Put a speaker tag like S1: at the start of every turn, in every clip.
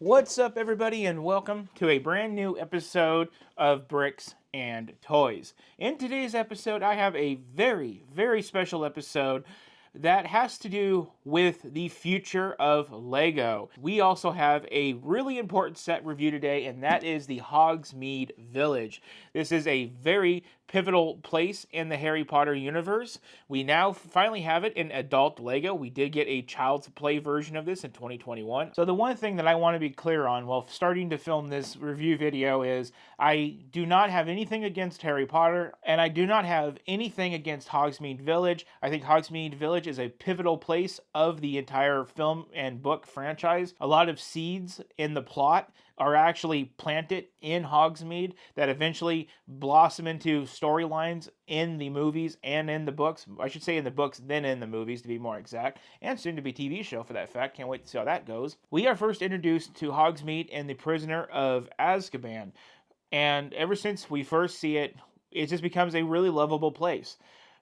S1: What's up, everybody, and welcome to a brand new episode of Bricks and Toys. In today's episode, I have a very special episode that has to do with the future of Lego. We also have a really important set review today, and that is the Hogsmeade Village. This is a very pivotal place in the Harry Potter universe. We now finally have it in adult Lego. We did get a child's play version of this in 2021. So the one thing that I want to be clear on while starting to film this review video is I do not have anything against Harry Potter, and I do not have anything against Hogsmeade Village. I think Hogsmeade Village is a pivotal place of the entire film and book franchise. A lot of seeds in the plot are actually planted in Hogsmeade that eventually blossom into storylines in the movies and in the books. I should say in the books, then in the movies to be more exact, and soon to be TV show for that fact. Can't wait to see how that goes. We are first introduced to Hogsmeade and the Prisoner of Azkaban, and ever since we first see it, it just becomes a really lovable place.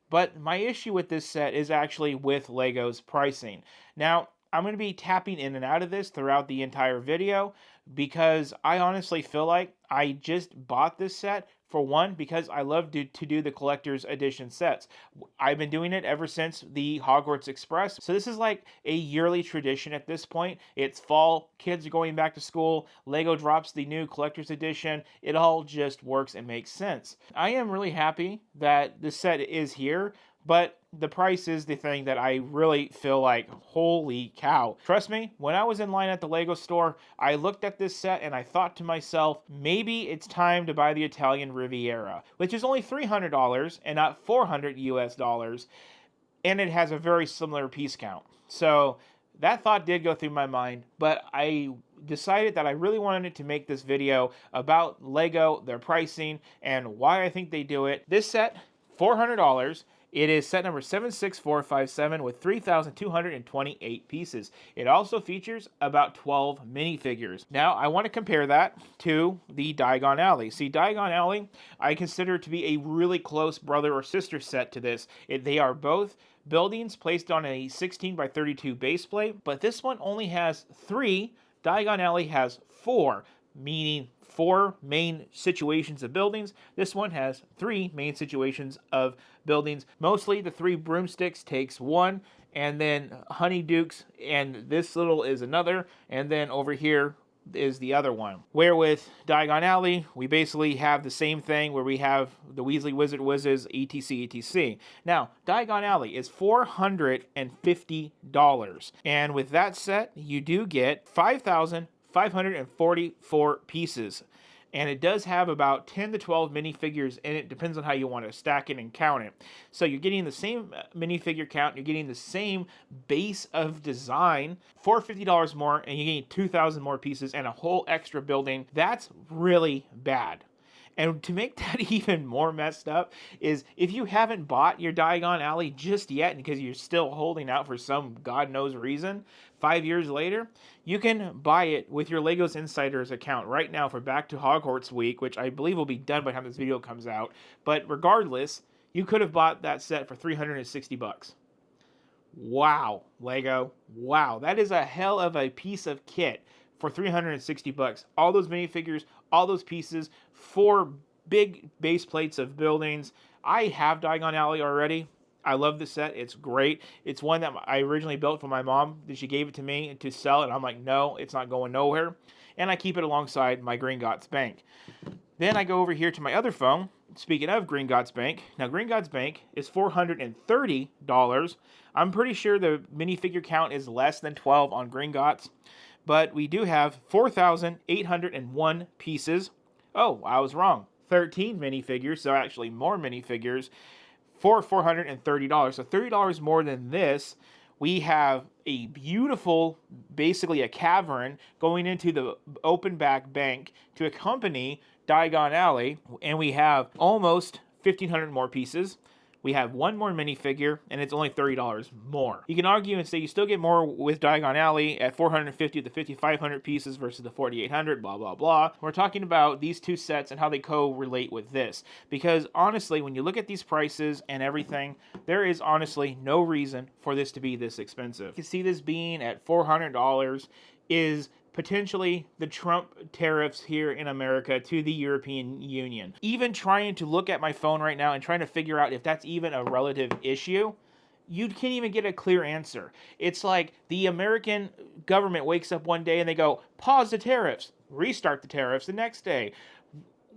S1: But my issue with this set is actually with Lego's pricing. Now, I'm going to be tapping in and out of this throughout the entire video because I honestly feel like I just bought this set for one, because I love to do the collector's edition sets. I've been doing it ever since the Hogwarts Express. So this is like a yearly tradition at this point. It's fall, kids are going back to school, Lego drops the new collector's edition. It all just works and makes sense. I am really happy that this set is here, but the price is the thing that I really feel like, holy cow. Trust me, when I was in line at the Lego store, I looked at this set and I thought to myself, maybe it's time to buy the Italian Riviera, which is only $300 and not $400 US dollars, and it has a very similar piece count. So that thought did go through my mind, but I decided that I really wanted to make this video about Lego, their pricing, and why I think they do it. This set, $400. It is set number 76457 with 3,228 pieces. It also features about 12 minifigures. Now, I want to compare that to the Diagon Alley. See, Diagon Alley, I consider to be a really close brother or sister set to this. They are both buildings placed on a 16 by 32 base plate, but this one only has 3. Diagon Alley has 4, meaning 4 main situations of buildings. This one has 3 main situations of buildings. Mostly the 3 broomsticks takes 1, and then honeydukes, and this little is another, and then over here is the other one. Where with Diagon Alley, we basically have the same thing where we have the Weasley Wizard Whizzes, etc, etc. Now, Diagon Alley is $450. And with that set, you do get 5,544 pieces. And it does have about 10 to 12 minifigures in it. Depends on how you want to stack it and count it. So you're getting the same minifigure count. You're getting the same base of design for $50 more. And you're getting 2,000 more pieces and a whole extra building. That's really bad. And to make that even more messed up is if you haven't bought your Diagon Alley just yet because you're still holding out for some God knows reason, 5 years later, you can buy it with your Legos Insiders account right now for Back to Hogwarts Week, which I believe will be done by the time this video comes out. But regardless, you could have bought that set for $360. Wow, Lego. Wow, that is a hell of a piece of kit for $360. All those minifigures, all those pieces, 4 big base plates of buildings. I have Diagon Alley already. I love the set. It's great. It's one that I originally built for my mom. She gave it to me to sell, and I'm like, no, it's not going nowhere. And I keep it alongside my Gringotts Bank. Then I go over here to my other phone. Speaking of Gringotts Bank, now Gringotts Bank is $430. I'm pretty sure the minifigure count is less than 12 on Gringotts, but we do have 4,801 pieces. Oh, I was wrong. 13 minifigures, so actually more minifigures for $430. So $30 more than this. We have a beautiful, basically a cavern going into the open back bank to accompany Diagon Alley, and we have almost 1,500 more pieces. We have 1 more minifigure, and it's only $30 more. You can argue and say you still get more with Diagon Alley at 450 to 5,500 pieces versus the 4,800, blah, blah, blah. We're talking about these 2 sets and how they co-relate with this. Because honestly, when you look at these prices and everything, there is honestly no reason for this to be this expensive. You can see this being at $400 is potentially the Trump tariffs here in America to the European Union. Even trying to look at my phone right now and trying to figure out if that's even a relative issue, you can't even get a clear answer. It's like the American government wakes up one day and they go, pause the tariffs, restart the tariffs the next day.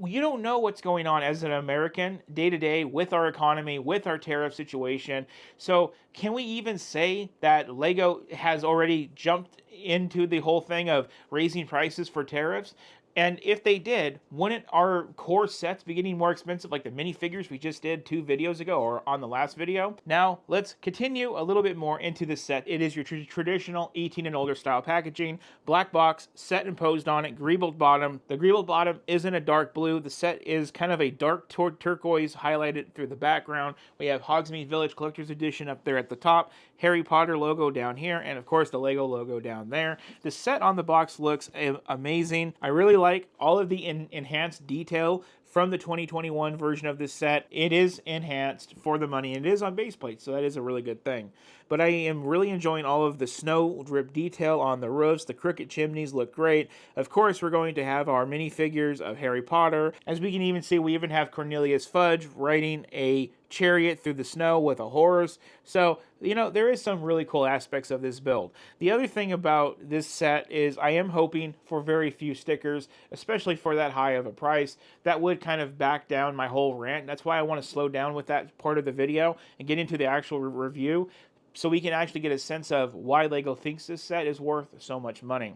S1: You don't know what's going on as an American day to day with our economy, with our tariff situation. So can we even say that Lego has already jumped into the whole thing of raising prices for tariffs? And if they did, wouldn't our core sets be getting more expensive, like the minifigures we just did 2 videos ago or on the last video? Now, let's continue a little bit more into this set. It is your traditional 18 and older style packaging, black box, set imposed on it, greebled bottom. The greebled bottom isn't a dark blue. The set is kind of a dark turquoise highlighted through the background. We have Hogsmeade Village Collector's Edition up there at the top, Harry Potter logo down here, and of course the Lego logo down there. The set on the box looks amazing. I really like all of the enhanced detail from the 2021 version of this set. It is enhanced for the money, and it is on base plate, so that is a really good thing. But I am really enjoying all of the snow drip detail on the roofs. The crooked chimneys look great. Of course, we're going to have our minifigures of Harry Potter. As we can even see, we even have Cornelius Fudge riding a chariot through the snow with a horse. So, you know, there is some really cool aspects of this build. The other thing about this set is I am hoping for very few stickers, especially for that high of a price. That would kind of back down my whole rant. That's why I want to slow down with that part of the video and get into the actual review, so we can actually get a sense of why Lego thinks this set is worth so much money.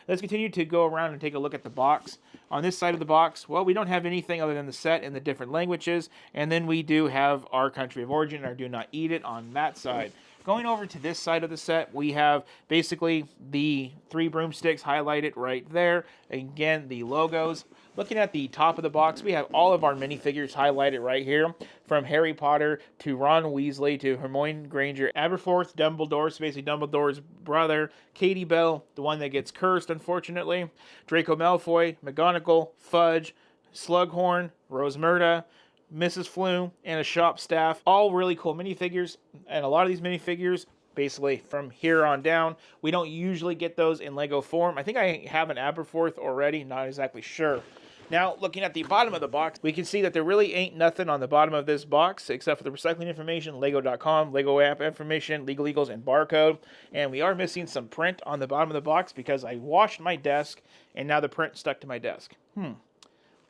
S1: Let's continue to go around and take a look at the box. On this side of the box, well, we don't have anything other than the set in the different languages, and then we do have our country of origin, our do not eat it on that side. Going over to this side of the set, we have basically the 3 broomsticks highlighted right there. Again, the logos. Looking at the top of the box, we have all of our minifigures highlighted right here, from Harry Potter to Ron Weasley to Hermione Granger, Aberforth, Dumbledore, so basically Dumbledore's brother, Katie Bell, the one that gets cursed, unfortunately, Draco Malfoy, McGonagall, Fudge, Slughorn, Rosmerta, Mrs. Flume, and a shop staff. All really cool minifigures, and a lot of these minifigures, basically from here on down, we don't usually get those in Lego form. I think I have an Aberforth already, not exactly sure. Now, looking at the bottom of the box, we can see that there really ain't nothing on the bottom of this box except for the recycling information, Lego.com, Lego app information, Legal Eagles, and barcode. And we are missing some print on the bottom of the box because I washed my desk and now the print stuck to my desk.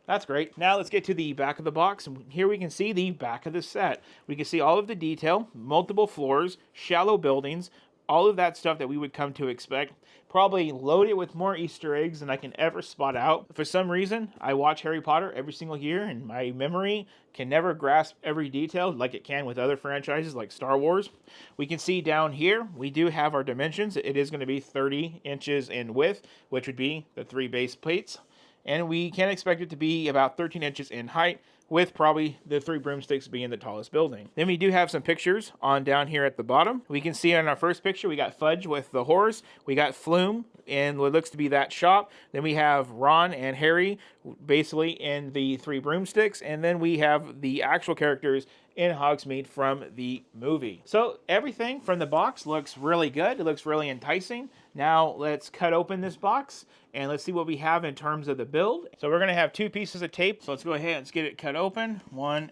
S1: That's great. Now let's get to the back of the box. And here we can see the back of the set. We can see all of the detail, multiple floors, shallow buildings, all of that stuff that we would come to expect. Probably load it with more Easter eggs than I can ever spot out. For some reason, I watch Harry Potter every single year, and my memory can never grasp every detail like it can with other franchises like Star Wars. We can see down here, we do have our dimensions. It is going to be 30 inches in width, which would be the 3 base plates. And we can expect it to be about 13 inches in height, with probably the 3 broomsticks being the tallest building. Then we do have some pictures on down here at the bottom. We can see on our first picture, we got Fudge with the horse. We got Flume in what looks to be that shop. Then we have Ron and Harry basically in the 3 broomsticks. And then we have the actual characters in Hogsmeade from the movie. So everything from the box looks really good. It looks really enticing. Now let's cut open this box and let's see what we have in terms of the build. So we're gonna have 2 pieces of tape. So let's go ahead and let's get it cut open. 1,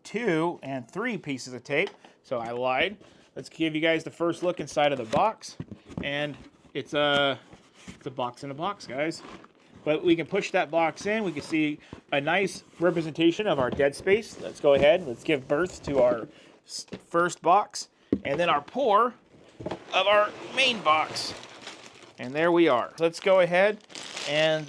S1: 2, and 3 pieces of tape. So I lied. Let's give you guys the first look inside of the box. And it's a box in a box, guys. But we can push that box in. We can see a nice representation of our dead space. Let's go ahead. Let's give birth to our first box. And then our pour of our main box. And there we are. Let's go ahead and,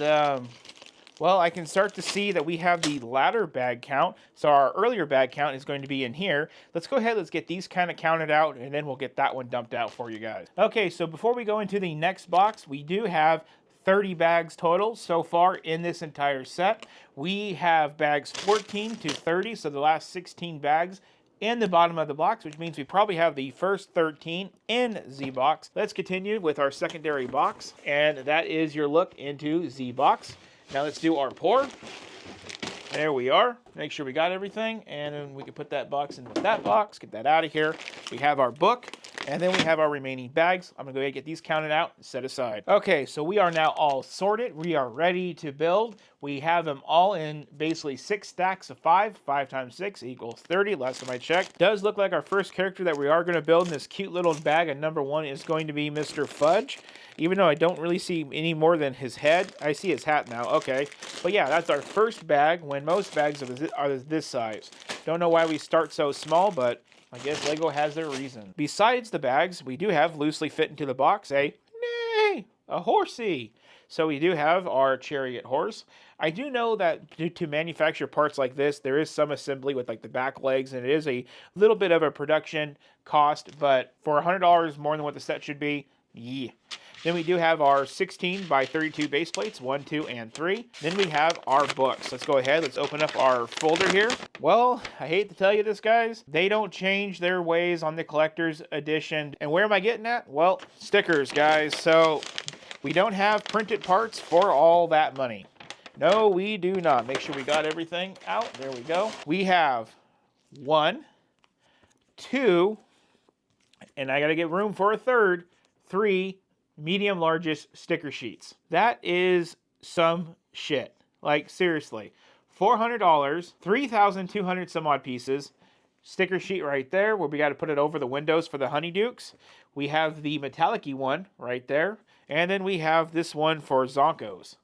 S1: well, I can start to see that we have the latter bag count. So our earlier bag count is going to be in here. Let's go ahead. Let's get these kind of counted out, and then we'll get that one dumped out for you guys. Okay, so before we go into the next box, we do have 30 bags total so far in this entire set. We have bags 14 to 30, so the last 16 bags in the bottom of the box, which means we probably have the first 13 in Z-Box. Let's continue with our secondary box, and that is your look into Z-Box. Now let's do our pour. There we are. Make sure we got everything, and then we can put that box in with that box, get that out of here. We have our book, And then we have our remaining bags. I'm gonna go ahead and get these counted out and set aside. Okay, so we are now all sorted. We are ready to build. We have them all in basically 6 stacks of 5. 5 times 6 equals 30, last time I checked. Does look like our first character that we are gonna build in this cute little bag of number 1 is going to be Mr. Fudge. Even though I don't really see any more than his head. I see his hat now, okay. But yeah, that's our first bag, when most bags are this size. Don't know why we start so small, but I guess Lego has their reason. Besides the bags, we do have loosely fit into the box a horsey. So we do have our chariot horse. I do know that to manufacture parts like this, there is some assembly with like the back legs, and it is a little bit of a production cost, but for $100 more than what the set should be, yeah. Then we do have our 16 by 32 base plates, 1, 2, and 3. Then we have our books. Let's go ahead. Let's open up our folder here. Well, I hate to tell you this, guys. They don't change their ways on the collector's edition. And where am I getting at? Well, stickers, guys. So we don't have printed parts for all that money. No, we do not. Make sure we got everything out. There we go. We have 1, 2, and I got to get room for a third, 3 medium largest sticker sheets. That is some shit. Like, seriously. $400, 3,200 some odd pieces. Sticker sheet right there where we got to put it over the windows for the Honeydukes. We have the metallic-y one right there. And then we have this one for Zonkos.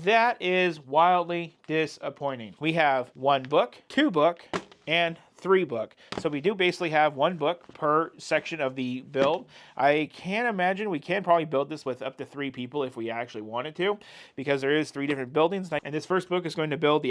S1: That is wildly disappointing. We have 1 book, 2 book, and 3 book. So we do basically have 1 book per section of the build. I can imagine we can probably build this with up to 3 people if we actually wanted to, because there is 3 different buildings. And this first book is going to build the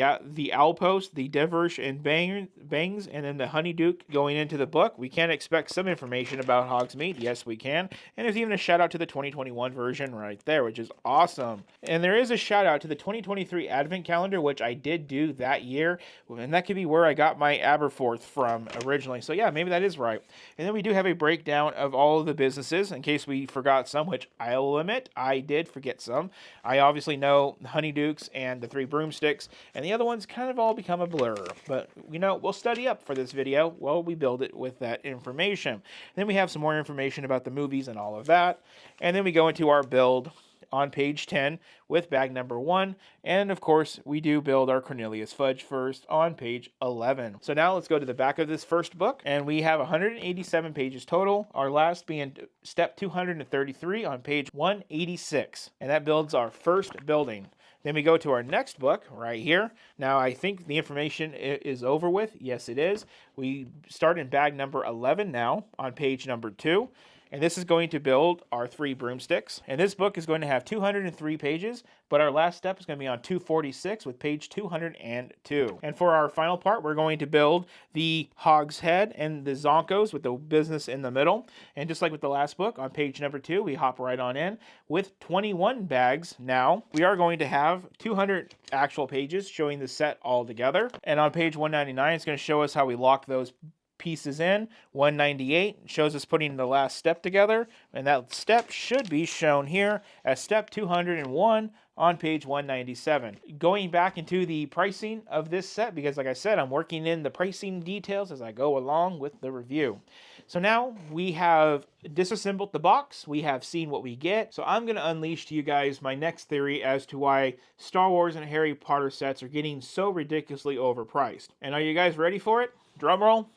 S1: Owlpost, the Deversh and Bangs, and then the Honeyduke going into the book. We can expect some information about Hogsmeade. Yes, we can. And there's even a shout out to the 2021 version right there, which is awesome. And there is a shout out to the 2023 Advent Calendar, which I did do that year. And that could be where I got my Aberforth from originally. So yeah, maybe that is right. And then we do have a breakdown of all of the businesses in case we forgot some, which I'll admit I did forget some. I obviously know the Honeydukes and the 3 broomsticks, and the other ones kind of all become a blur. But you know, we'll study up for this video while we build it with that information. And then we have some more information about the movies and all of that. And then we go into our build on page 10 with bag number 1. And of course, we do build our Cornelius Fudge first on page 11. So now let's go to the back of this first book, and we have 187 pages total, our last being step 233 on page 186. And that builds our first building. Then we go to our next book right here. Now, I think the information is over with. Yes, it is. We start in bag number 11 now on page number 2. And this is going to build our 3 broomsticks. And this book is going to have 203 pages, but our last step is going to be on 246 with page 202. And for our final part, we're going to build the Hogshead and the Zonkos with the business in the middle. And just like with the last book, on page number 2, we hop right on in with 21 bags. Now, we are going to have 200 actual pages showing the set all together. And on page 199, it's going to show us how we lock those pieces in. 198 shows us putting the last step together, and that step should be shown here as step 201 on page 197. Going back into the pricing of this set, because like I said, I'm working in the pricing details as I go along with the review. So now we have disassembled the box, we have seen what we get, so I'm going to unleash to you guys my next theory as to why Star Wars and Harry Potter sets are getting so ridiculously overpriced. And are you guys ready for it? Drum roll.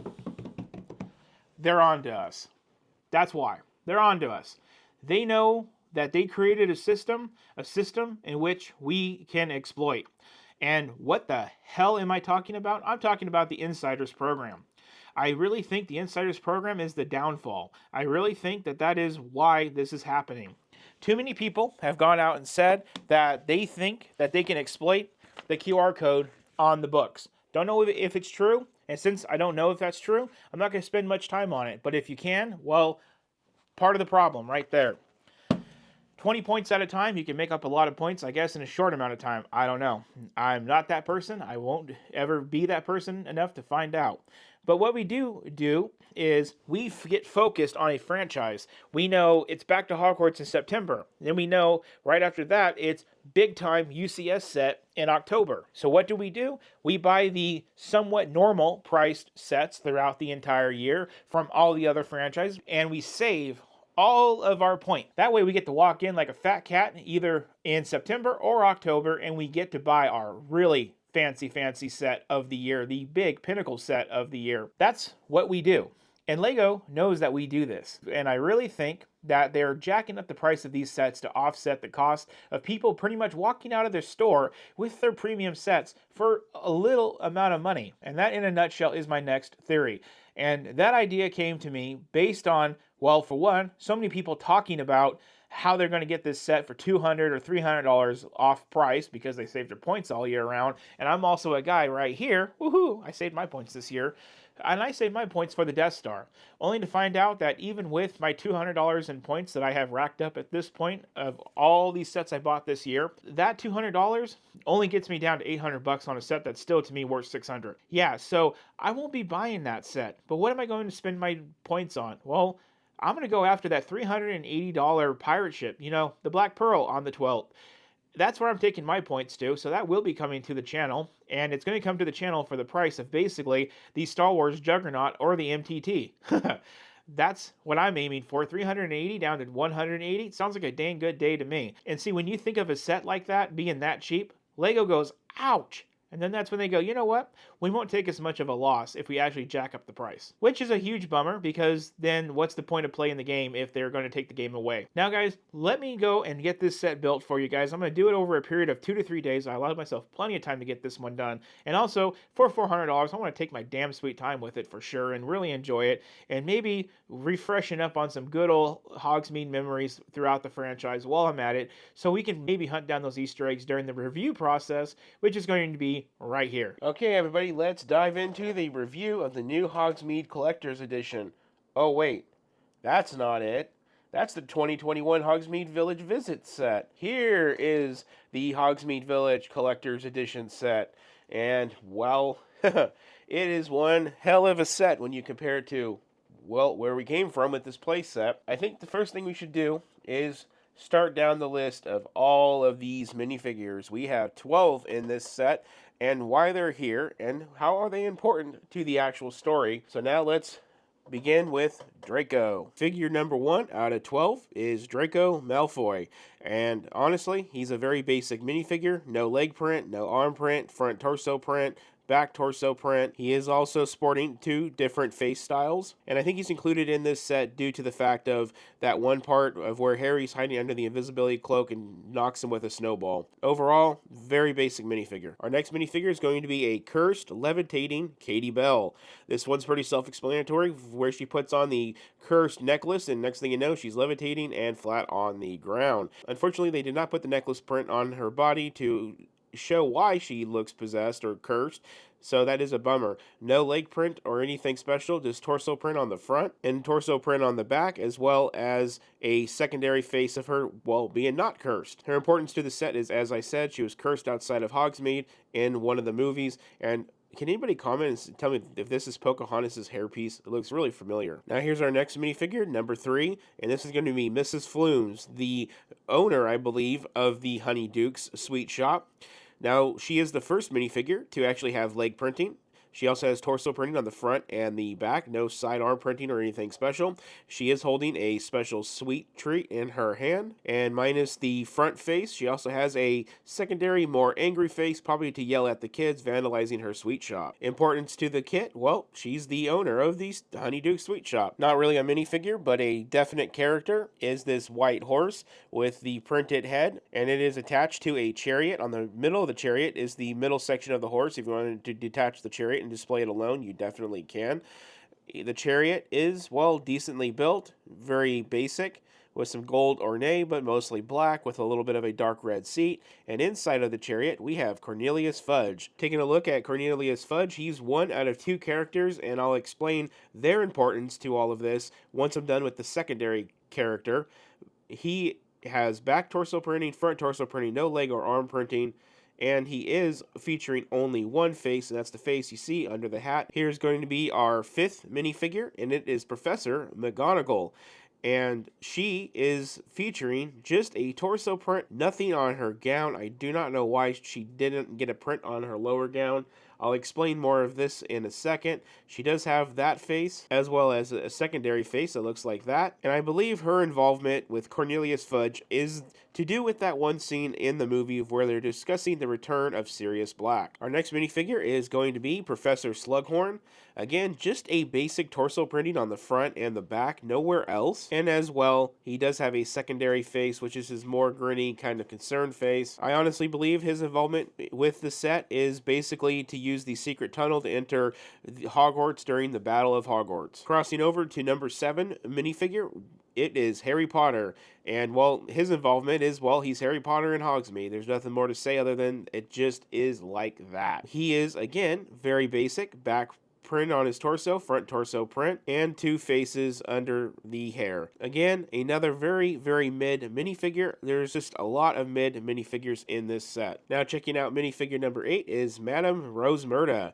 S1: They're on to us. That's why. They're on to us. They know that they created a system in which we can exploit. And what the hell am I talking about? I'm talking about the Insiders program. I really think the Insiders program is the downfall. I really think that that is why this is happening. Too many people have gone out and said that they think that they can exploit the QR code on the books. Don't know if it's true. And since I don't know if that's true, I'm not going to spend much time on it. But if you can, well, part of the problem right there. 20 points at a time, you can make up a lot of points, I guess, in a short amount of time. I don't know. I'm not that person. I won't ever be that person enough to find out. But what we do is we get focused on a franchise. We know it's Back to Hogwarts in September. Then we know right after that it's big time UCS set in October. So what do? We buy the somewhat normal priced sets throughout the entire year from all the other franchises, and we save all of our point. That way we get to walk in like a fat cat either in September or October, and we get to buy our really fancy set of the year, the big pinnacle set of the year. That's what we do. And Lego knows that we do this. And I really think that they're jacking up the price of these sets to offset the cost of people pretty much walking out of their store with their premium sets for a little amount of money. And that, in a nutshell, is my next theory. And that idea came to me based on, well, for one, so many people talking about how they're going to get this set for $200 or $300 off price because they saved their points all year round. And I'm also a guy right here, woohoo, I saved my points this year. And I saved my points for the Death Star, only to find out that even with my $200 in points that I have racked up at this point of all these sets I bought this year, that $200 only gets me down to $800 on a set that's still to me worth $600. Yeah, so I won't be buying that set. But what am I going to spend my points on? Well, I'm going to go after that $380 pirate ship, the Black Pearl on the 12th. That's where I'm taking my points to, so that will be coming to the channel, and it's going to come to the channel for the price of basically the Star Wars Juggernaut or the MTT. That's what I'm aiming for, 380 down to 180. Sounds like a dang good day to me. And see, when you think of a set like that being that cheap, Lego goes, ouch. And then that's when they go, you know what? We won't take as much of a loss if we actually jack up the price. Which is a huge bummer, because then what's the point of playing the game if they're going to take the game away? Now, guys, let me go and get this set built for you guys. I'm going to do it over a period of 2 to 3 days. I allowed myself plenty of time to get this one done. And also, for $400, I want to take my damn sweet time with it for sure and really enjoy it. And maybe refreshing up on some good old Hogsmeade memories throughout the franchise while I'm at it, so we can maybe hunt down those Easter eggs during the review process, which is going to be right here. Okay, everybody, let's dive into the review of the new Hogsmeade Collector's Edition. Oh, wait, that's not it. That's the 2021 Hogsmeade Village Visit set. Here is the Hogsmeade Village Collector's Edition set. And, well, it is one hell of a set when you compare it to, well, where we came from with this play set. I think the first thing we should do is start down the list of all of these minifigures. We have 12 in this set, and why they're here, and how are they important to the actual story. So now let's begin with Draco. Figure number 1 out of 12 is Draco Malfoy. And honestly, he's a very basic minifigure. No leg print, no arm print, front torso print, back torso print. He is also sporting 2 different face styles, and I think he's included in this set due to the fact of that one part of where Harry's hiding under the invisibility cloak and knocks him with a snowball. Overall, very basic minifigure. Our next minifigure is going to be a cursed, levitating Katie Bell. This one's pretty self-explanatory, where she puts on the cursed necklace, and next thing you know, she's levitating and flat on the ground. Unfortunately, they did not put the necklace print on her body to show why she looks possessed or cursed, so that is a bummer. No leg print or anything special, just torso print on the front and torso print on the back, as well as a secondary face of her, well, being not cursed. Her importance to the set is, as I said, she was cursed outside of Hogsmeade in one of the movies. And can anybody comment and tell me if this is Pocahontas' hairpiece? It looks really familiar. Now here's our next minifigure, number 3, and this is going to be Mrs. Flumes, the owner, I believe, of the Honeyduke's Sweet Shop. Now, she is the first minifigure to actually have leg printing. She also has torso printing on the front and the back, no sidearm printing or anything special. She is holding a special sweet treat in her hand, and minus the front face, she also has a secondary, more angry face, probably to yell at the kids, vandalizing her sweet shop. Importance to the kit, well, she's the owner of the Honeyduke Sweet Shop. Not really a minifigure, but a definite character is this white horse with the printed head, and it is attached to a chariot. On the middle of the chariot is the middle section of the horse. If you wanted to detach the chariot and display it alone, you definitely can. The chariot is, well, decently built, very basic, with some gold ornate, but mostly black, with a little bit of a dark red seat. And inside of the chariot, we have Cornelius Fudge. Taking a look at Cornelius Fudge, he's 1 out of 2 characters, and I'll explain their importance to all of this once I'm done with the secondary character. He has back torso printing, front torso printing, no leg or arm printing, and he is featuring only one face, and that's the face you see under the hat. Here's going to be our 5th minifigure, and it is Professor McGonagall. And she is featuring just a torso print, nothing on her gown. I do not know why she didn't get a print on her lower gown. I'll explain more of this in a second. She does have that face, as well as a secondary face that looks like that. And I believe her involvement with Cornelius Fudge is to do with that one scene in the movie where they're discussing the return of Sirius Black. Our next minifigure is going to be Professor Slughorn. Again, just a basic torso printing on the front and the back, nowhere else. And as well, he does have a secondary face, which is his more gritty, kind of concerned face. I honestly believe his involvement with the set is basically to use the secret tunnel to enter Hogwarts during the Battle of Hogwarts. Crossing over to number 7 minifigure, it is Harry Potter. And, well, his involvement is, well, he's Harry Potter in Hogsmeade. There's nothing more to say other than it just is like that. He is, again, very basic, back print on his torso, front torso print, and 2 faces under the hair. Again, another very, very mid minifigure. There's just a lot of mid minifigures in this set. Now, checking out minifigure number 8 is Madame Rosmerta.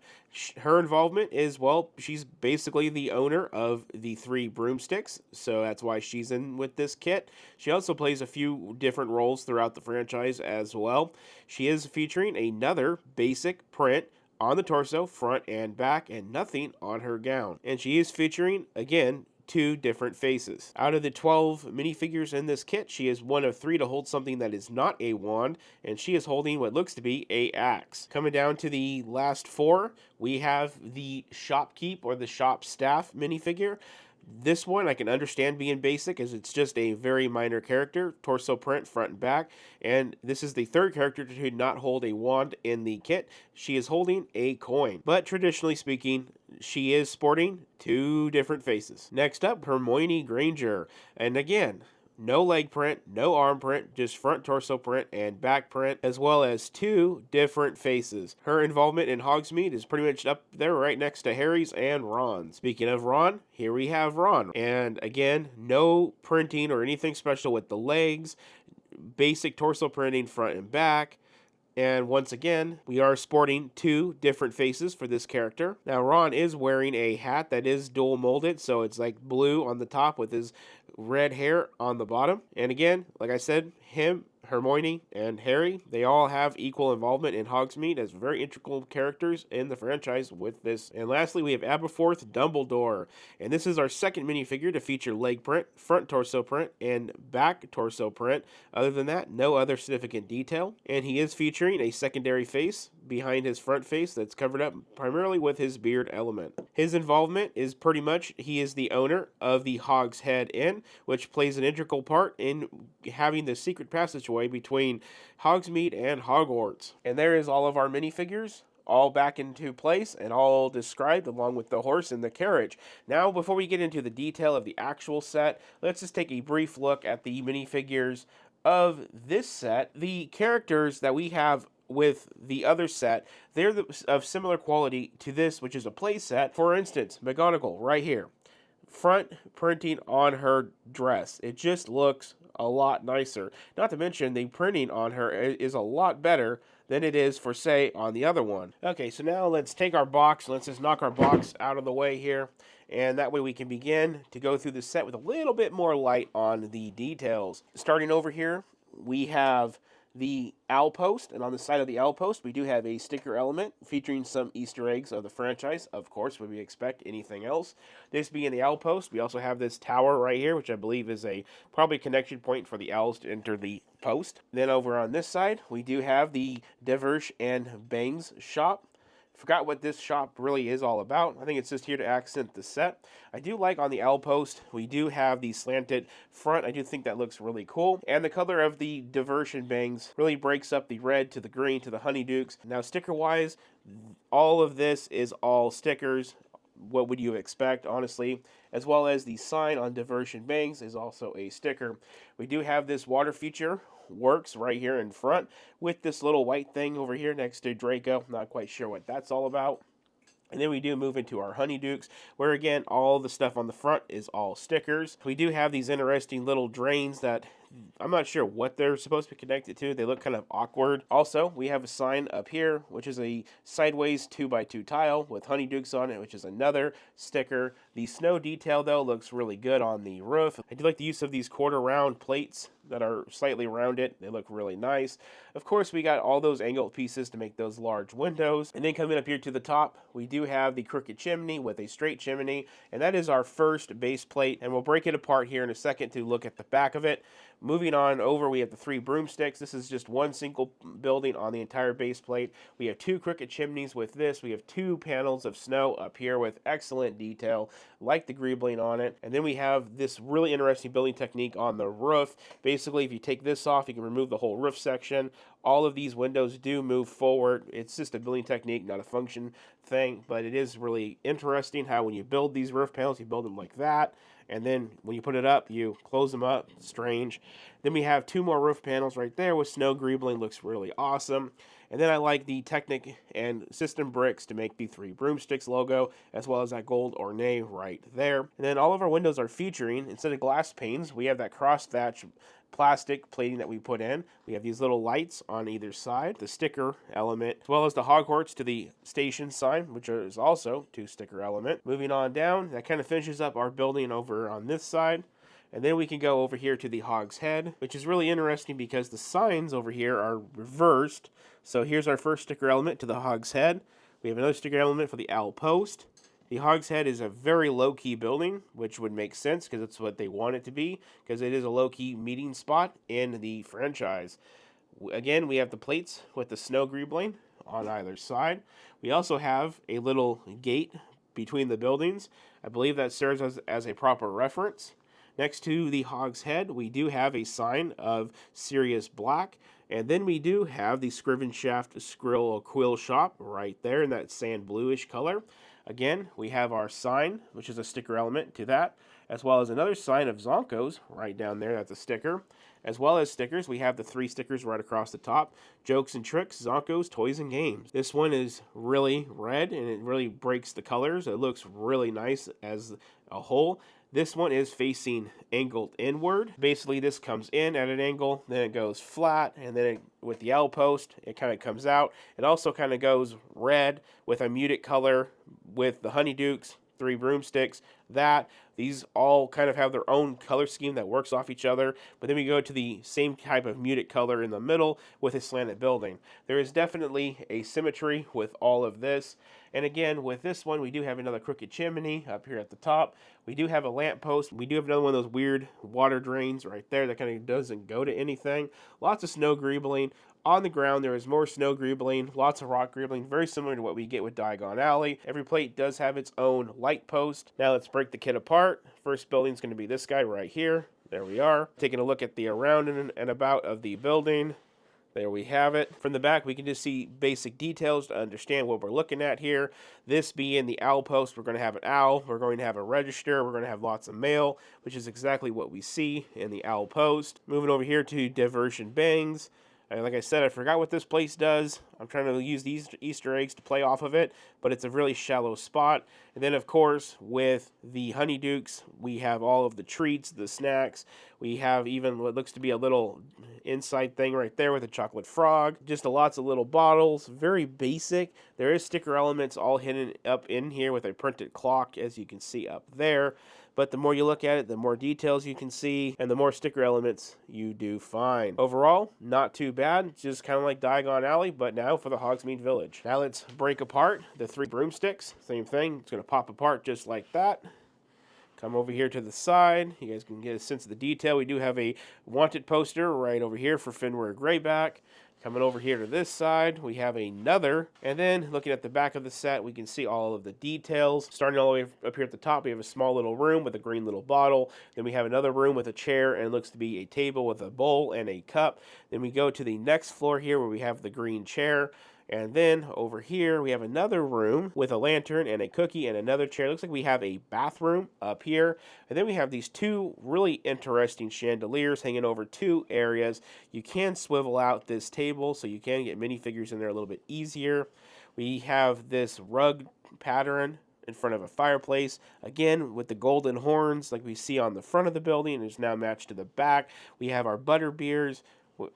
S1: Her involvement is, well, she's basically the owner of the 3 broomsticks, so that's why she's in with this kit. She also plays a few different roles throughout the franchise as well. She is featuring another basic print on the torso, front and back, and nothing on her gown. And she is featuring, again, 2 different faces. Out of the 12 minifigures in this kit, she is one of 3 to hold something that is not a wand, and she is holding what looks to be a axe. Coming down to the last 4, we have the shopkeep or the shop staff minifigure. This one I can understand being basic as it's just a very minor character, torso print, front and back, and this is the 3rd character to not hold a wand in the kit. She is holding a coin, but traditionally speaking, she is sporting 2 different faces. Next up, Hermione Granger, and again, no leg print, no arm print, just front torso print and back print, as well as 2 different faces. Her involvement in Hogsmeade is pretty much up there right next to Harry's and Ron's. Speaking of Ron, here we have Ron. And again, no printing or anything special with the legs, basic torso printing front and back. And once again, we are sporting 2 different faces for this character. Now, Ron is wearing a hat that is dual molded, so it's like blue on the top with his red hair on the bottom. And again, like I said, him, Hermione, and Harry, they all have equal involvement in Hogsmeade as very integral characters in the franchise with this. And lastly, we have Aberforth Dumbledore. And this is our 2nd minifigure to feature leg print, front torso print, and back torso print. Other than that, no other significant detail. And he is featuring a secondary face behind his front face that's covered up primarily with his beard element. His involvement is pretty much he is the owner of the Hogshead Inn, which plays an integral part in having the secret passageway between Hogsmeade and Hogwarts. And there is all of our minifigures, all back into place and all described along with the horse and the carriage. Now, before we get into the detail of the actual set, let's just take a brief look at the minifigures of this set. The characters that we have with the other set, they're of similar quality to this, which is a play set. For instance, McGonagall right here. Front printing on her dress. It just looks a lot nicer. Not to mention the printing on her is a lot better than it is for, say, on the other one. Okay, so now let's take our box. Let's just knock our box out of the way here. And that way we can begin to go through the set with a little bit more light on the details. Starting over here, we have the owl post, and on the side of the owl post we do have a sticker element featuring some Easter eggs of the franchise. Of course, would we expect anything else? This being the owl post, we also have this tower right here, which I believe is a probably connection point for the owls to enter the post. Then over on this side, we do have the Diversh and Bangs shop. Forgot what this shop really is all about. I think it's just here to accent the set. I do like on the owl post, we do have the slanted front. I do think that looks really cool. And the color of the Diversion Bangs really breaks up the red to the green to the Honeydukes. Now, sticker-wise, all of this is all stickers. What would you expect, honestly? As well as the sign on Diversion Bangs is also a sticker. We do have this water feature works right here in front with this little white thing over here next to Draco. Not quite sure what that's all about. And then we do move into our Honeydukes, where again, all the stuff on the front is all stickers. We do have these interesting little drains that
S2: I'm not sure what they're supposed to be connected to. They look kind of awkward. Also, we have a sign up here, which is a sideways 2x2 tile with honeydukes on it, which is another sticker. The snow detail, though, looks really good on the roof. I do like the use of these quarter round plates that are slightly rounded. They look really nice. Of course, we got all those angled pieces to make those large windows. And then coming up here to the top, we do have the crooked chimney with a straight chimney, and that is our first base plate. And we'll break it apart here in a second to look at the back of it. Moving on over, we have the 3 broomsticks. This is just one single building on the entire base plate. We have 2 crooked chimneys with this. We have 2 panels of snow up here with excellent detail, like the greebling on it. And then we have this really interesting building technique on the roof. Basically, if you take this off, you can remove the whole roof section. All of these windows do move forward. It's just a building technique, not a function thing, but it is really interesting how when you build these roof panels, you build them like that. And then when you put it up, you close them up. Strange. Then we have 2 more roof panels right there with snow greebling. Looks really awesome. And then I like the Technic and System bricks to make the 3 broomsticks logo, as well as that gold ornate right there. And then all of our windows are featuring, instead of glass panes, we have that cross thatch plastic plating that we put in. We have these little lights on either side, the sticker element, as well as the Hogwarts to the station sign, which is also 2 sticker element. Moving on down, that kind of finishes up our building over on this side. And then we can go over here to the Hogshead, which is really interesting because the signs over here are reversed. So here's our first sticker element to the Hogshead. We have another sticker element for the Owl Post. The Hogshead is a very low-key building, which would make sense because it's what they want it to be, because it is a low-key meeting spot in the franchise. Again, we have the plates with the snow greebling on either side. We also have a little gate between the buildings. I believe that serves as a proper reference. Next to the Hogshead, we do have a sign of Sirius Black. And then we do have the Scrivenshaft Skrill Quill Shop right there in that sand bluish color. Again, we have our sign, which is a sticker element to that, as well as another sign of Zonko's right down there. That's a sticker. As well as stickers, we have the 3 stickers right across the top. Jokes and Tricks, Zonko's Toys and Games. This one is really red, and it really breaks the colors. It looks really nice as a whole. This one is facing angled inward. Basically, this comes in at an angle, then it goes flat, and then with the L post, it kind of comes out. It also kind of goes red with a muted color with the Honeydukes, 3 broomsticks, these all kind of have their own color scheme that works off each other, but then we go to the same type of muted color in the middle with a slanted building. There is definitely a symmetry with all of this, and again, with this one, we do have another crooked chimney up here at the top. We do have a lamppost. We do have another one of those weird water drains right there that kind of doesn't go to anything. Lots of snow greebling. On the ground, there is more snow greebling, lots of rock greebling, very similar to what we get with Diagon Alley. Every plate does have its own light post. Now let's break the kit apart. First building is going to be this guy right here. There we are. Taking a look at the around and about of the building. There we have it. From the back, we can just see basic details to understand what we're looking at here. This being the owl post, we're going to have an owl. We're going to have a register. We're going to have lots of mail, which is exactly what we see in the owl post. Moving over here to diversion bangs. Like I said, I forgot what this place does. I'm trying to use these Easter eggs to play off of it, but it's a really shallow spot. And then, of course, with the Honeydukes, we have all of the treats, the snacks. We have even what looks to be a little inside thing right there with a chocolate frog. Just lots of little bottles. Very basic. There is sticker elements all hidden up in here with a printed clock, as you can see up there. But the more you look at it, the more details you can see, and the more sticker elements you do find. Overall, not too bad. Just kind of like Diagon Alley, but now for the Hogsmeade Village. Now let's break apart the 3 broomsticks. Same thing. It's going to pop apart just like that. Come over here to the side. You guys can get a sense of the detail. We do have a wanted poster right over here for Finward Greyback. Coming over here to this side, we have another. And then looking at the back of the set, we can see all of the details. Starting all the way up here at the top, we have a small little room with a green little bottle. Then we have another room with a chair, and it looks to be a table with a bowl and a cup. Then we go to the next floor here where we have the green chair. And then over here, we have another room with a lantern and a cookie and another chair. It looks like we have a bathroom up here. And then we have these 2 really interesting chandeliers hanging over 2 areas. You can swivel out this table, so you can get minifigures in there a little bit easier. We have this rug pattern in front of a fireplace. Again, with the golden horns like we see on the front of the building, is now matched to the back. We have our butter beers,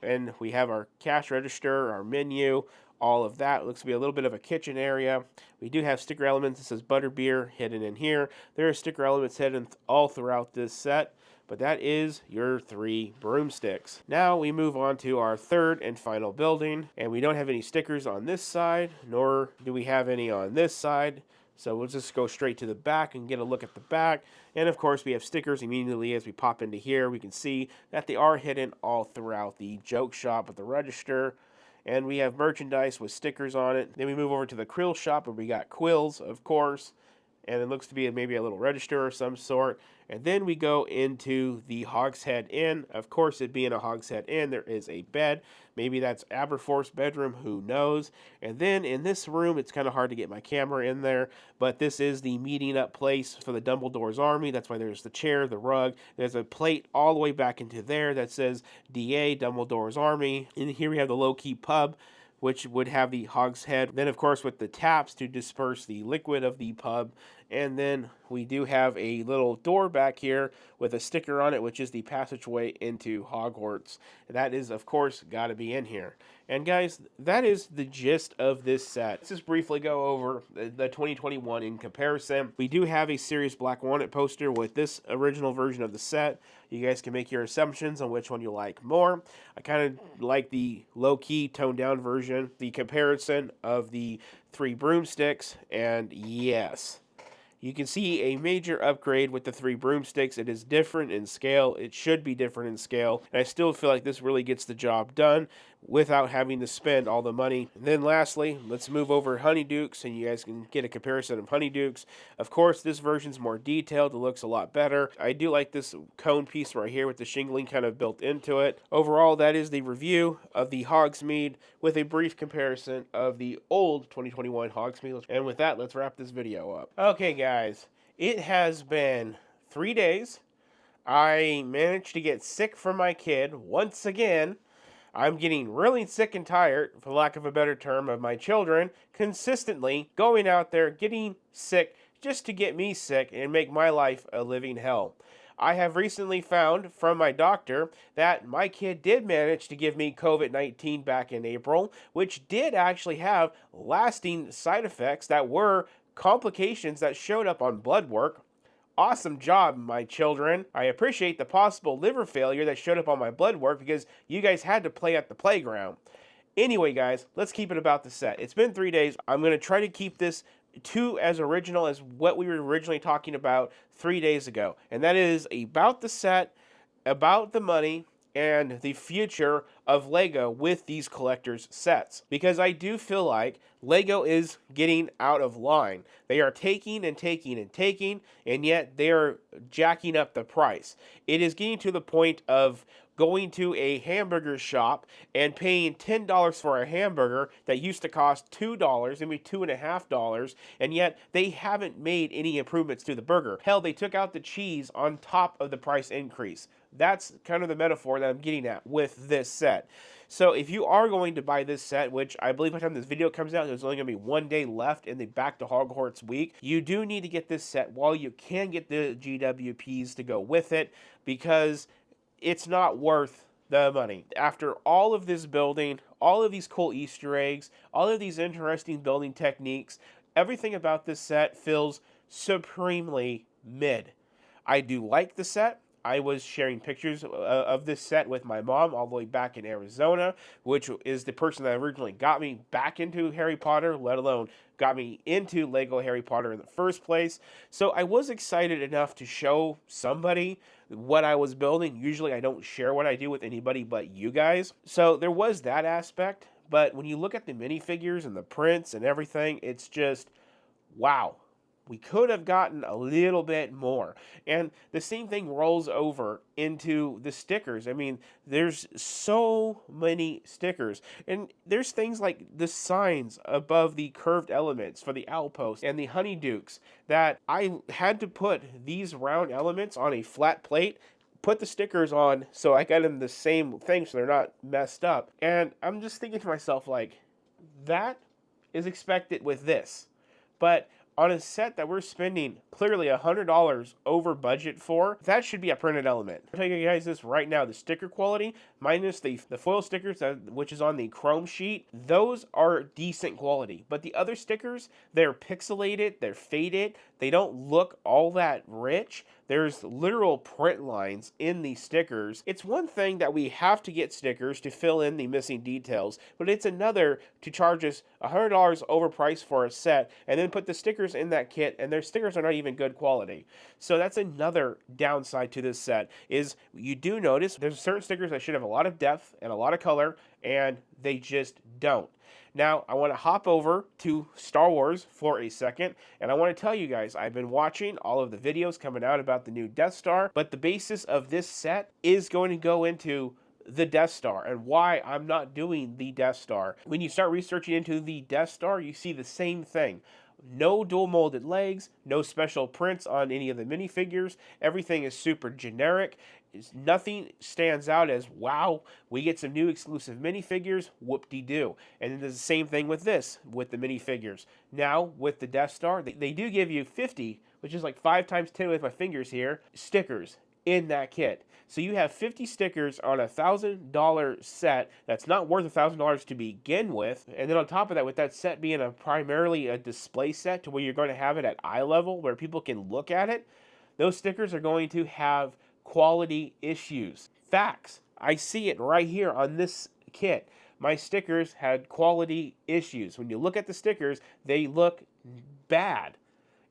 S2: and we have our cash register, our menu, all of that. Looks to be a little bit of a kitchen area. We do have sticker elements that says butterbeer hidden in here. There are sticker elements hidden all throughout this set, but that is your 3 broomsticks. Now we move on to our third and final building, and we don't have any stickers on this side, nor do we have any on this side. So we'll just go straight to the back and get a look at the back. And of course, we have stickers immediately as we pop into here. We can see that they are hidden all throughout the joke shop at the register. And we have merchandise with stickers on it. Then we move over to the krill shop where we got quills, of course. And it looks to be maybe a little register of some sort. And then we go into the Hogshead Inn. Of course, it being a Hogshead Inn, there is a bed. Maybe that's Aberforth's bedroom, who knows. And then in this room, it's kind of hard to get my camera in there, but this is the meeting up place for the Dumbledore's army. That's why there's the chair, the rug. There's a plate all the way back into there that says DA, Dumbledore's army. And here we have the low-key pub, which would have the hogshead. Then, of course, with the taps to disperse the liquid of the pub. And then we do have a little door back here with a sticker on it, which is the passageway into Hogwarts. That is, of course, got to be in here. And guys, that is the gist of this set. Let's just briefly go over the 2021 in comparison. We do have a Sirius Black Walnut poster with this original version of the set. You guys can make your assumptions on which one you like more. I kind of like the low-key, toned-down version, the comparison of the 3 broomsticks, and yes, you can see a major upgrade with the 3 broomsticks. It is different in scale. It should be different in scale. And I still feel like this really gets the job done without having to spend all the money. And then lastly, let's move over Honeydukes, and you guys can get a comparison of Honeydukes. Of course, this version's more detailed. It looks a lot better. I do like this cone piece right here with the shingling kind of built into it. Overall, that is the review of the Hogsmeade with a brief comparison of the old 2021 Hogsmeade. And with that, let's wrap this video up. Okay, guys, it has been 3 days. I managed to get sick from my kid once again. I'm getting really sick and tired, for lack of a better term, of my children consistently going out there, getting sick just to get me sick and make my life a living hell. I have recently found from my doctor that my kid did manage to give me COVID-19 back in April, which did actually have lasting side effects that were complications that showed up on blood work. Awesome job, my children. I appreciate the possible liver failure that showed up on my blood work because you guys had to play at the playground. Anyway, guys, let's keep it about the set. It's been 3 days. I'm going to try to keep this as original as what we were originally talking about 3 days ago. And that is about the set, about the money, and the future of LEGO with these collector's sets. Because I do feel like LEGO is getting out of line. They are taking and taking and taking, and yet they are jacking up the price. It is getting to the point of going to a hamburger shop and paying $10 for a hamburger that used to cost $2, maybe $2.50, and yet they haven't made any improvements to the burger. Hell, they took out the cheese on top of the price increase. That's kind of the metaphor that I'm getting at with this set. So if you are going to buy this set, which I believe by the time this video comes out, there's only going to be 1 day left in the Back to Hogwarts week, you do need to get this set while you can get the GWPs to go with it, because it's not worth the money. After all of this building, all of these cool Easter eggs, all of these interesting building techniques, everything about this set feels supremely mid. I do like the set. I was sharing pictures of this set with my mom all the way back in Arizona, which is the person that originally got me back into Harry Potter, let alone got me into Lego Harry Potter in the first place. So I was excited enough to show somebody what I was building. Usually I don't share what I do with anybody but you guys. So there was that aspect. But when you look at the minifigures and the prints and everything, it's just, wow. We could have gotten a little bit more. And the same thing rolls over into the stickers. I mean, there's so many stickers. And there's things like the signs above the curved elements for the owl post and the Honeydukes that I had to put these round elements on a flat plate, put the stickers on so I got them the same thing so they're not messed up. And I'm just thinking to myself, like, that is expected with this. But on a set that we're spending clearly $100 over budget for, that should be a printed element. I'll tell you guys this right now, the sticker quality, minus the foil stickers, which is on the chrome sheet, those are decent quality. But the other stickers, they're pixelated, they're faded, they don't look all that rich. There's literal print lines in these stickers. It's one thing that we have to get stickers to fill in the missing details, but it's another to charge us $100 overpriced for a set and then put the stickers in that kit, and their stickers are not even good quality. So that's another downside to this set, is you do notice there's certain stickers that should have a lot of depth and a lot of color, and they just don't. Now, I want to hop over to Star Wars for a second, and I want to tell you guys, I've been watching all of the videos coming out about the new Death Star, but the basis of this set is going to go into the Death Star and why I'm not doing the Death Star. When you start researching into the Death Star, you see the same thing. No dual molded legs, no special prints on any of the minifigures. Everything is super generic. Nothing stands out as, wow, we get some new exclusive minifigures, whoop-de-doo. And it is the same thing with this, with the minifigures. Now, with the Death Star, they do give you 50, which is like 5 times 10 with my fingers here, stickers in that kit. So you have 50 stickers on a $1,000 set that's not worth $1,000 to begin with. And then on top of that, with that set being primarily a display set to where you're going to have it at eye level where people can look at it, those stickers are going to have quality issues. Facts. I see it right here on this kit. My stickers had quality issues. When you look at the stickers, they look bad.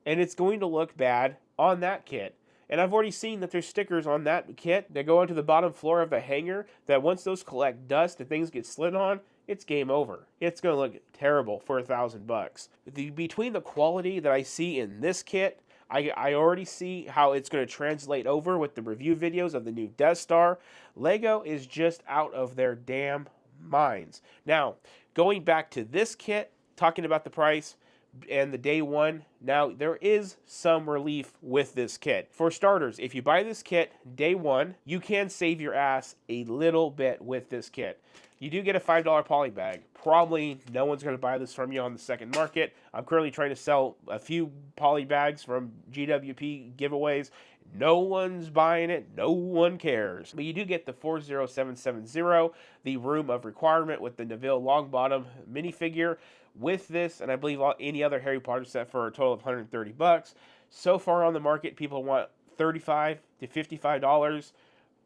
S2: And it's going to look bad on that kit. And I've already seen that there's stickers on that kit that go onto the bottom floor of the hanger that once those collect dust and things get slid on, it's game over. It's going to look terrible for $1,000. Between the quality that I see in this kit, I already see how it's going to translate over with the review videos of the new Death Star. Lego is just out of their damn minds. Now, going back to this kit, talking about the price and the day one, now there is some relief with this kit. For starters, if you buy this kit day one, you can save your ass a little bit with this kit. You do get a $5 poly bag. Probably no one's going to buy this from you on the second market. I'm currently trying to sell a few poly bags from GWP giveaways. No one's buying it. No one cares. But you do get the 40770, the Room of Requirement with the Neville Longbottom minifigure with this, and I believe any other Harry Potter set for a total of $130. So far on the market, people want $35 to $55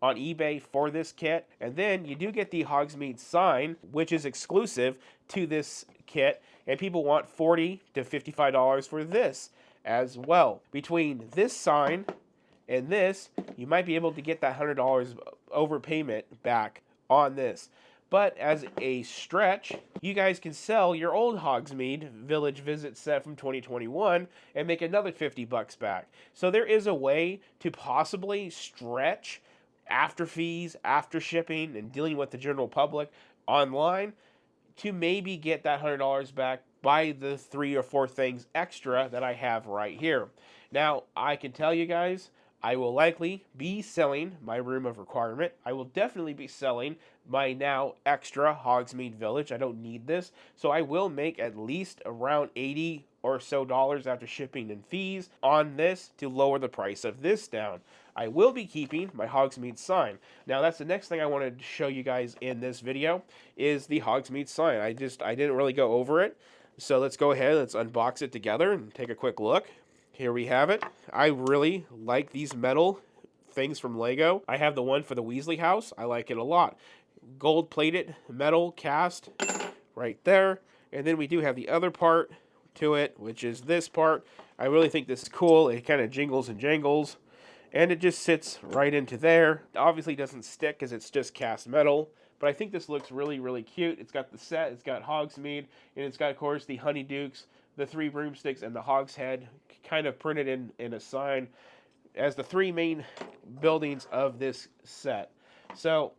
S2: on eBay for this kit. And then you do get the Hogsmeade sign, which is exclusive to this kit, and people want $40 to $55 for this as well. Between this sign and this, you might be able to get that $100 overpayment back on this. But as a stretch, you guys can sell your old Hogsmeade Village Visit set from 2021 and make another $50 back. So there is a way to possibly stretch after fees, after shipping, and dealing with the general public online to maybe get that $100 back by the 3 or 4 things extra that I have right here. Now, I can tell you guys, I will likely be selling my Room of Requirement. I will definitely be selling my now extra Hogsmeade Village. I don't need this. So I will make at least around $80 or so after shipping and fees on this to lower the price of this down. I will be keeping my Hogsmeade sign. Now that's the next thing I wanted to show you guys in this video is the Hogsmeade sign. I didn't really go over it. So let's go ahead, let's unbox it together and take a quick look. Here we have it. I really like these metal things from Lego. I have the one for the Weasley house. I like it a lot. Gold plated metal cast right there. And then we do have the other part to it, which is this part. I really think this is cool. It kind of jingles and jangles. And it just sits right into there. It obviously doesn't stick because it's just cast metal. But I think this looks really, really cute. It's got the set, it's got Hogsmeade, and it's got, of course, the Honeydukes, the 3 broomsticks, and the Hog's Head kind of printed in a sign as the 3 main buildings of this set. So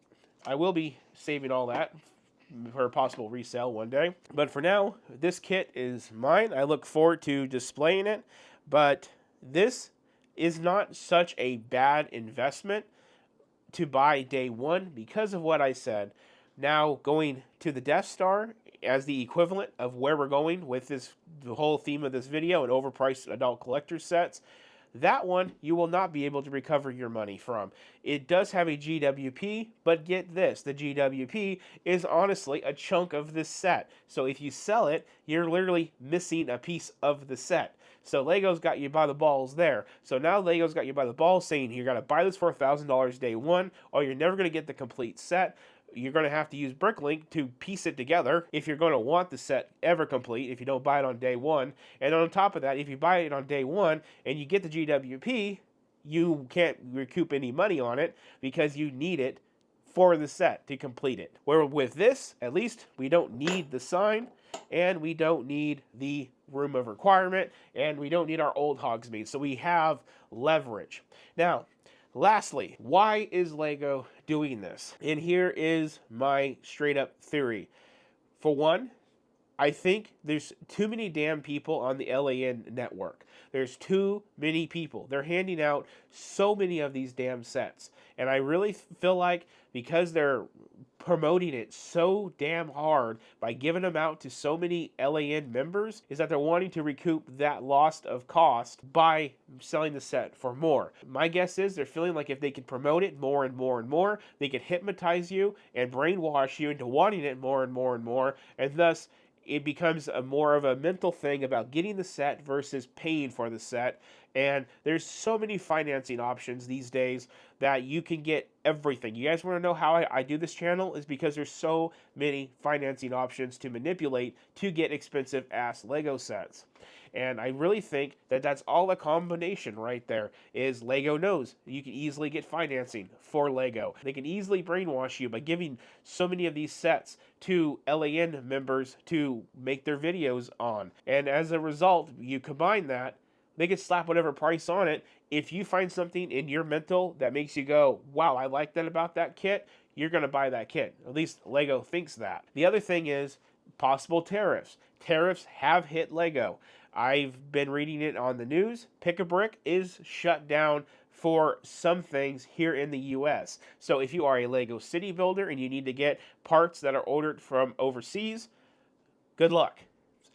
S2: I will be saving all that for a possible resale one day. But for now, this kit is mine. I look forward to displaying it, but this is not such a bad investment to buy day one because of what I said. Now, going to the Death Star, as the equivalent of where we're going with this, the whole theme of this video, and overpriced adult collector sets, that one you will not be able to recover your money from. It does have a GWP, but get this, the GWP is honestly a chunk of this set. So if you sell it, you're literally missing a piece of the set. So Lego's got you by the balls there. So now Lego's got you by the balls saying you got to buy this for $1,000 day one, or you're never going to get the complete set. You're going to have to use Bricklink to piece it together if you're going to want the set ever complete, if you don't buy it on day one. And on top of that, if you buy it on day one and you get the GWP, you can't recoup any money on it because you need it for the set to complete it. Where with this, at least, we don't need the sign, and we don't need the room of requirement, and we don't need our old Hogsmeade. So we have leverage. Now, lastly, why is Lego doing this? And here is my straight up theory. For one, I think there's too many damn people on the LAN network. There's too many people. They're handing out so many of these damn sets. And I really feel like because they're promoting it so damn hard by giving them out to so many LAN members, is that they're wanting to recoup that loss of cost by selling the set for more. My guess is they're feeling like if they can promote it more and more and more, they can hypnotize you and brainwash you into wanting it more and more and more, and thus it becomes a more of a mental thing about getting the set versus paying for the set. And there's so many financing options these days that you can get everything. You guys want to know how I do this channel? Is because there's so many financing options to manipulate to get expensive ass Lego sets. And I really think that that's all a combination right there. Is Lego knows you can easily get financing for Lego. They can easily brainwash you by giving so many of these sets to LAN members to make their videos on. And as a result, you combine that, they can slap whatever price on it. If you find something in your mental that makes you go, wow, I like that about that kit, you're going to buy that kit. At least Lego thinks that. The other thing is possible tariffs. Tariffs have hit Lego. I've been reading it on the news. Pick-a-Brick is shut down for some things here in the US. So if you are a Lego city builder and you need to get parts that are ordered from overseas, good luck.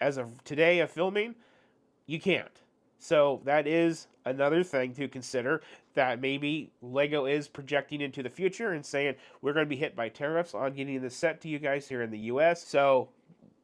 S2: As of today of filming, you can't. So that is another thing to consider, that maybe Lego is projecting into the future and saying, we're going to be hit by tariffs on getting this set to you guys here in the US, so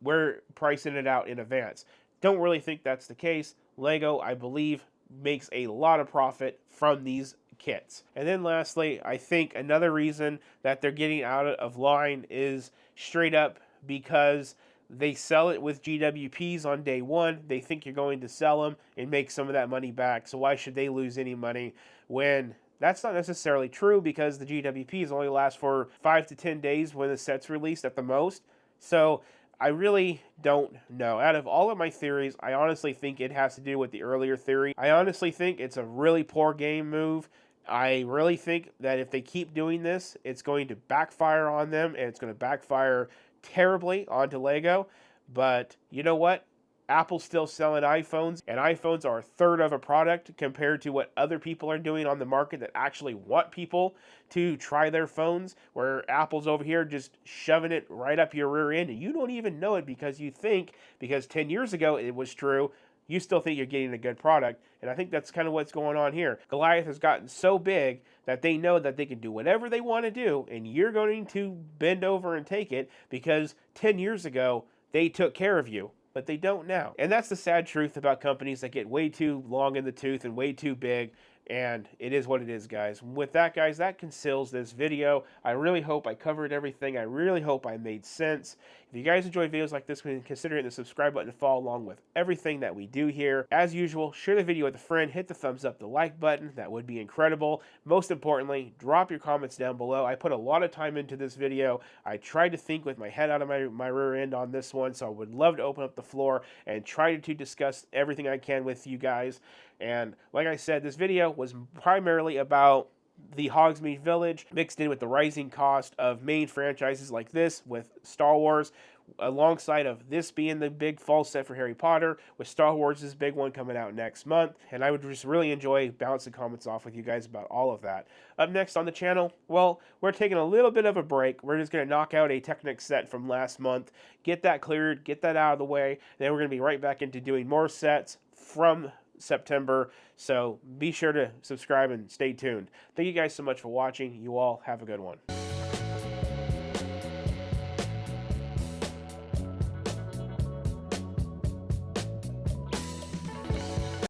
S2: we're pricing it out in advance. Don't really think that's the case. Lego, I believe, makes a lot of profit from these kits. And then lastly, I think another reason that they're getting out of line is straight up because they sell it with GWPs on day one. They think you're going to sell them and make some of that money back. So why should they lose any money when that's not necessarily true, because the GWPs only last for 5 to 10 days when the set's released at the most. So I really don't know. Out of all of my theories, I honestly think it has to do with the earlier theory. I honestly think it's a really poor game move. I really think that if they keep doing this, it's going to backfire on them, and it's going to backfire terribly onto Lego. But you know what? Apple's still selling iPhones, and iPhones are a third of a product compared to what other people are doing on the market that actually want people to try their phones, where Apple's over here just shoving it right up your rear end, and you don't even know it because you think, because 10 years ago it was true, you still think you're getting a good product. And I think that's kind of what's going on here. Goliath has gotten so big that they know that they can do whatever they want to do, and you're going to bend over and take it because 10 years ago they took care of you, but they don't now. And that's the sad truth about companies that get way too long in the tooth and way too big. And it is what it is, guys. With that, guys, that conceals this video. I really hope I covered everything. I really hope I made sense. If you guys enjoy videos like this, consider hitting the subscribe button to follow along with everything that we do here. As usual, share the video with a friend. Hit the thumbs up, the like button. That would be incredible. Most importantly, drop your comments down below. I put a lot of time into this video. I tried to think with my head out of my rear end on this one, so I would love to open up the floor and try to discuss everything I can with you guys. And like I said, this video was primarily about the Hogsmeade Village, mixed in with the rising cost of main franchises like this with Star Wars. alongside of this being the big fall set for Harry Potter, with Star Wars' big one coming out next month. And I would just really enjoy bouncing comments off with you guys about all of that. Up next on the channel, well, we're taking a little bit of a break. We're just going to knock out a Technic set from last month, get that cleared, get that out of the way, and then we're going to be right back into doing more sets from September. So be sure to subscribe and stay tuned. Thank you guys so much for watching. You all have a good one.